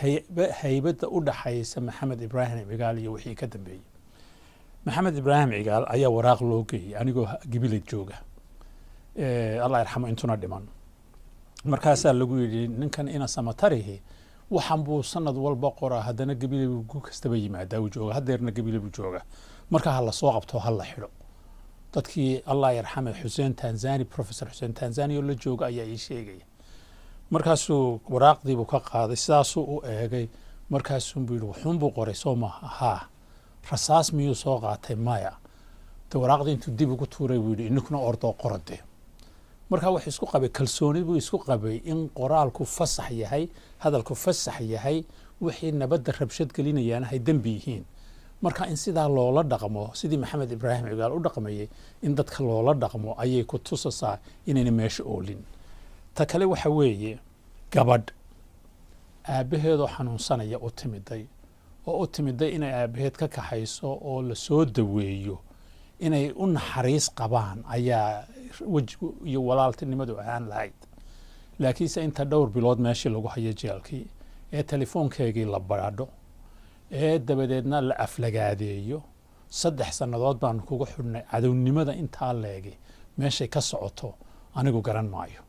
haybadda u dhaxaysa maxamed ibraahim cigaal iyo wixii ka dambeeyey maxamed ibraahim cigaal ayaa waraaq loo geeyey anigoo Gabiley jooga allah yarxamo intuna dhiman markaasaa lagu yidhi ninkan ina samatarihi waxaan buu sanad walba qoraa haddana Gabiley buu kastaba yimaadaa uu jooga haddeerna Gabiley buu jooga marka ha la soo qabto ha la xidho dadkii allah yarxame Xuseen Tanzani professor Xuseen Tanzani oo la jooga ayaa ii sheegay markaasuu waraaqdii buu ka qaaday sidaasuu u eegay markaasuu buu yidhi wuxuun buu qoray soo maaha haa rasaas miyuu soo qaatay maya de waraaqdii intuu dib ugu tuuray buu yidhi ininkuna ordoo qorade markaa wax isku qabay kalsooni buu isku qabay in qoraalku fasax yahay hadalku fasax yahay wixii nabadda rabshad gelinayaan hay dembi yihiin marka in sidaa loola dhaqmo sidii maxamed ibraahim cigaal u dhaqmayay in dadka loola dhaqmo ayay ku tusasaa inayna meesha oolin ta kale waxa weeye gabadh aabaheedoo xanuunsanaya u timiday inay aabaheed ka kaxayso oo la soo daweeyo inay u naxariis qabaan ayaa wejigu iyo walaaltinimadu ahaan lahayd laakiinse inta dhowr bilood meeshii lagu hayo jeelkii ee telefoonkeegii la baadho ee dabadeedna la aflagaadeeyo 3 sannadood baan kugu xidhnay cadownimada intaa leegi meeshay ka socoto anigu garan maayo